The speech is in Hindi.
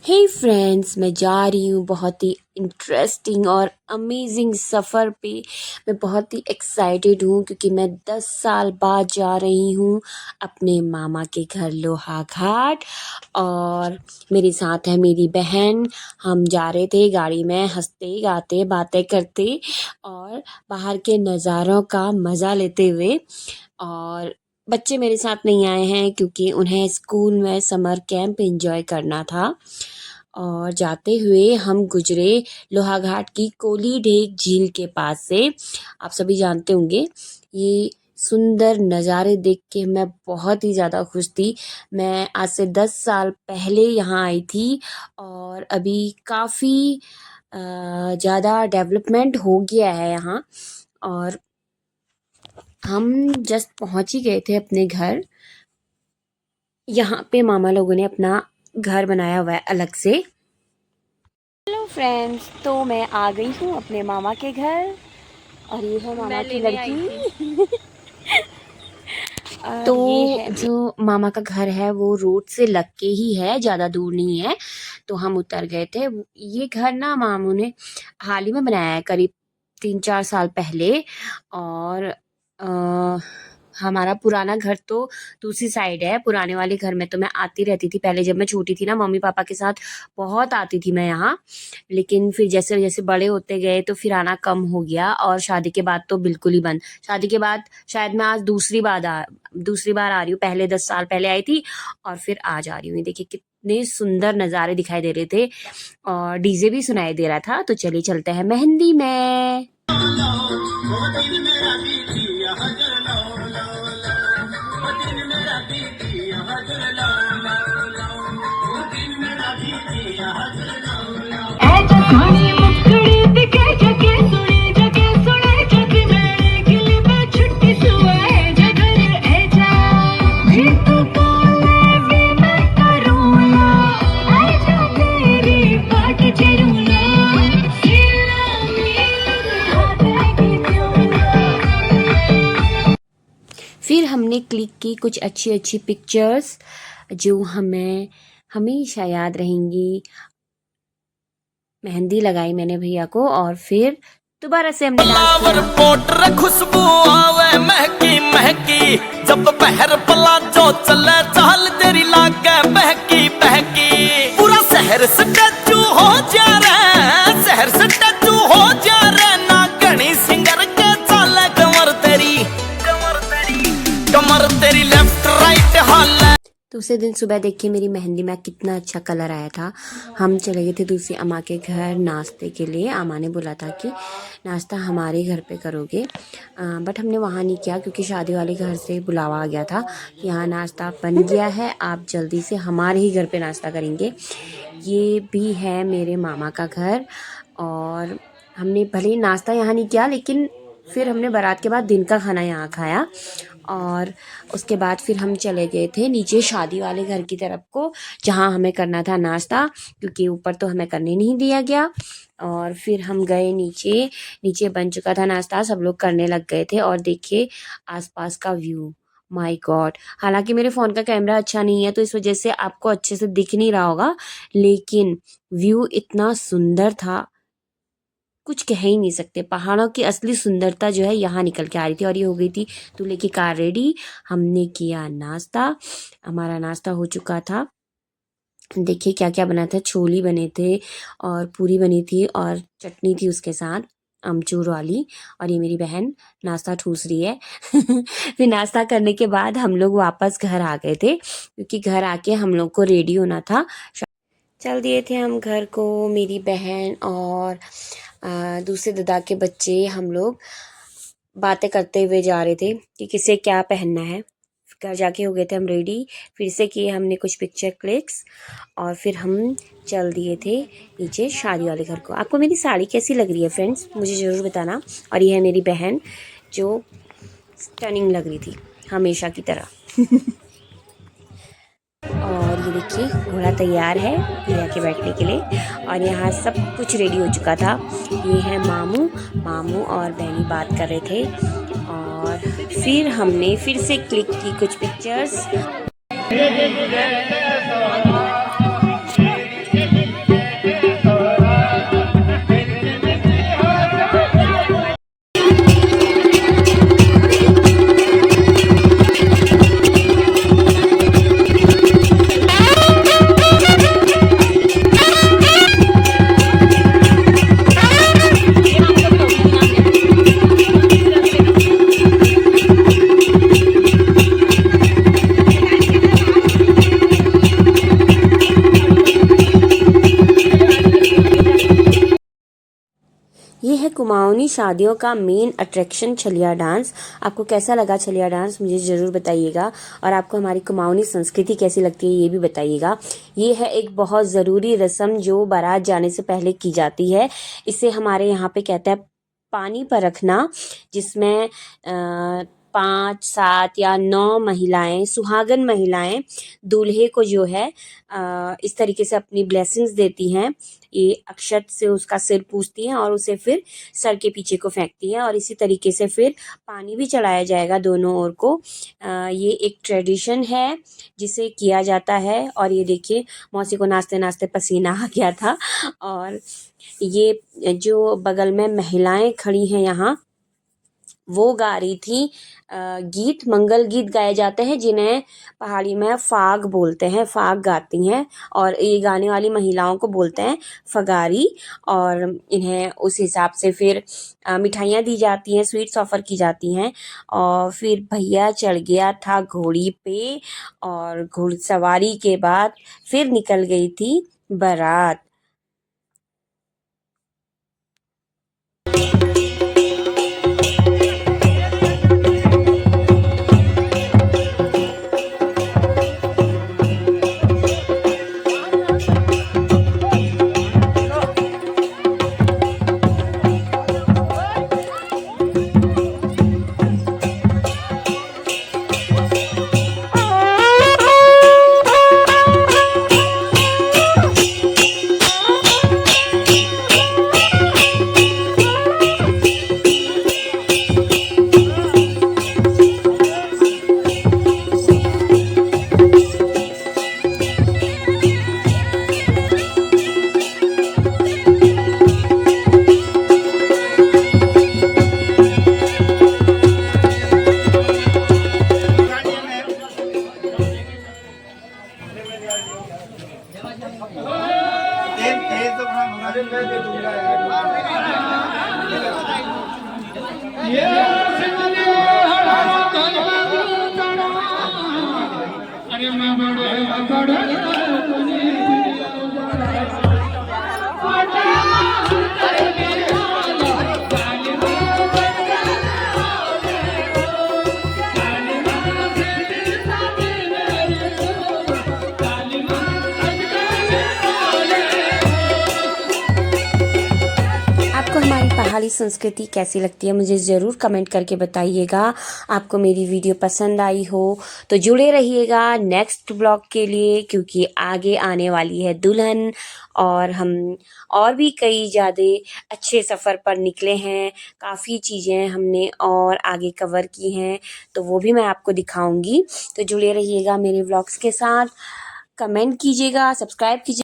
हे फ्रेंड्स, मैं जा रही हूँ बहुत ही इंटरेस्टिंग और अमेजिंग सफ़र पे। मैं बहुत ही एक्साइटेड हूँ क्योंकि मैं 10 साल बाद जा रही हूँ अपने मामा के घर लोहाघाट। और मेरे साथ है मेरी बहन। हम जा रहे थे गाड़ी में हंसते गाते बातें करते और बाहर के नज़ारों का मज़ा लेते हुए। और बच्चे मेरे साथ नहीं आए हैं क्योंकि उन्हें स्कूल में समर कैंप एंजॉय करना था। और जाते हुए हम गुजरे लोहाघाट की कोली ढेक झील के पास से। आप सभी जानते होंगे, ये सुंदर नज़ारे देख के मैं बहुत ही ज़्यादा खुश थी। मैं आज से 10 साल पहले यहाँ आई थी और अभी काफ़ी ज़्यादा डेवलपमेंट हो गया है यहाँ। और हम जस्ट पहुँच ही गए थे अपने घर। यहाँ पे मामा लोगों ने अपना घर बनाया हुआ है अलग से। हेलो फ्रेंड्स, तो मैं आ गई हूँ अपने मामा के घर और ये है मामा की लड़की। तो जो मामा का घर है वो रोड से लग के ही है, ज़्यादा दूर नहीं है। तो हम उतर गए थे। ये घर ना मामू ने हाल ही में बनाया है, करीब 3-4 साल पहले। और हमारा पुराना घर तो दूसरी साइड है। पुराने वाले घर में तो मैं आती रहती थी पहले, जब मैं छोटी थी ना, मम्मी पापा के साथ बहुत आती थी मैं यहाँ। लेकिन फिर जैसे जैसे बड़े होते गए तो फिर आना कम हो गया और शादी के बाद तो बिल्कुल ही बंद। शादी के बाद शायद मैं आज दूसरी बार आ रही हूँ। पहले 10 साल पहले आई थी और फिर आज आ रही हूँ। ये देखिए कितने सुंदर नज़ारे दिखाई दे रहे थे और डीजे भी सुनाई दे रहा था। तो चलिए चलते हैं मेहंदी में। फिर हमने क्लिक की कुछ अच्छी अच्छी पिक्चर्स जो हमें हमेशा याद रहेंगी। मेहंदी लगाई मैंने भैया को और फिर दोबारा से हमने डांस खुशबू आवे महकी महकी, जब बहर पलाजो चले चाल तेरी लागे बहकी बहकी। पूरा शहर स्टैचू हो जा रहा, शहर स्टैचू हो जा रहा ना। घनी सिंगर के चाले कमर तेरी लेफ्ट राइट हाल। तो उसे दिन सुबह देखिए मेरी मेहंदी में कितना अच्छा कलर आया था। हम चले गए थे दूसरी अम्मा के घर नाश्ते के लिए। अम्मा ने बोला था कि नाश्ता हमारे घर पे करोगे, बट हमने वहाँ नहीं किया क्योंकि शादी वाले घर से बुलावा आ गया था कि यहाँ नाश्ता बन गया है, आप जल्दी से हमारे ही घर पे नाश्ता करेंगे। ये भी है मेरे मामा का घर। और हमने भले ही नाश्ता यहाँ नहीं किया लेकिन फिर हमने बारात के बाद दिन का खाना यहाँ खाया। और उसके बाद फिर हम चले गए थे नीचे शादी वाले घर की तरफ को, जहाँ हमें करना था नाश्ता, क्योंकि ऊपर तो हमें करने नहीं दिया गया। और फिर हम गए नीचे। नीचे बन चुका था नाश्ता, सब लोग करने लग गए थे। और देखिए आसपास का व्यू, माय गॉड। हालांकि मेरे फ़ोन का कैमरा अच्छा नहीं है तो इस वजह से आपको अच्छे से दिख नहीं रहा होगा, लेकिन व्यू इतना सुंदर था, कुछ कह ही नहीं सकते। पहाड़ों की असली सुंदरता जो है यहाँ निकल के आ रही थी। और ये हो गई थी दूल्हे की कार रेडी। हमने किया नाश्ता, हमारा नाश्ता हो चुका था। देखिए क्या क्या बना था, छोले बने थे और पूरी बनी थी और चटनी थी उसके साथ, अमचूर वाली। और ये मेरी बहन नाश्ता ठूस रही है। फिर नाश्ता करने के बाद हम लोग वापस घर आ गए थे क्योंकि घर आके हम लोग को रेडी होना था। चल दिए थे हम घर को, मेरी बहन और दूसरे दादा के बच्चे। हम लोग बातें करते हुए जा रहे थे कि किसे क्या पहनना है। घर जाके हो गए थे हम रेडी, फिर से किए हमने कुछ पिक्चर क्लिक्स और फिर हम चल दिए थे नीचे शादी वाले घर को। आपको मेरी साड़ी कैसी लग रही है फ्रेंड्स, मुझे ज़रूर बताना। और ये है मेरी बहन जो स्टनिंग लग रही थी हमेशा की तरह। और ये देखिए घोड़ा तैयार है भैया के बैठने के लिए और यहाँ सब कुछ रेडी हो चुका था। ये है मामू और बहनी बात कर रहे थे और फिर हमने फिर से क्लिक की कुछ पिक्चर्स। कुमाऊनी शादियों का मेन अट्रैक्शन छलिया डांस। आपको कैसा लगा छलिया डांस मुझे ज़रूर बताइएगा, और आपको हमारी कुमाऊनी संस्कृति कैसी लगती है ये भी बताइएगा। ये है एक बहुत ज़रूरी रस्म जो बारात जाने से पहले की जाती है। इसे हमारे यहाँ पे कहते हैं पानी पर रखना, जिसमें 5, 7 या 9 महिलाएं, सुहागन महिलाएं दूल्हे को जो है इस तरीके से अपनी ब्लेसिंग्स देती हैं। ये अक्षत से उसका सिर पूजती हैं और उसे फिर सर के पीछे को फेंकती हैं, और इसी तरीके से फिर पानी भी चढ़ाया जाएगा दोनों ओर को। ये एक ट्रेडिशन है जिसे किया जाता है। और ये देखिए मौसी को नाचते नाचते पसीना आ गया था। और ये जो बगल में महिलाएं खड़ी हैं यहाँ, वो गा रही थी गीत, मंगल गीत गाए जाते हैं जिन्हें पहाड़ी में फाग बोलते हैं, फाग गाती हैं। और ये गाने वाली महिलाओं को बोलते हैं फगारी। और इन्हें उस हिसाब से फिर मिठाइयाँ दी जाती हैं, स्वीट्स ऑफ़र की जाती हैं। और फिर भैया चढ़ गया था घोड़ी पे, और घुड़सवारी के बाद फिर निकल गई थी बारात। आपको हमारी पहाड़ी संस्कृति कैसी लगती है मुझे ज़रूर कमेंट करके बताइएगा। आपको मेरी वीडियो पसंद आई हो तो जुड़े रहिएगा नेक्स्ट ब्लॉग के लिए, क्योंकि आगे आने वाली है दुल्हन, और हम और भी कई ज़्यादा अच्छे सफ़र पर निकले हैं। काफ़ी चीज़ें हमने और आगे कवर की हैं, तो वो भी मैं आपको दिखाऊंगी। तो जुड़े रहिएगा मेरे ब्लॉग्स के साथ, कमेंट कीजिएगा, सब्सक्राइब कीजिए।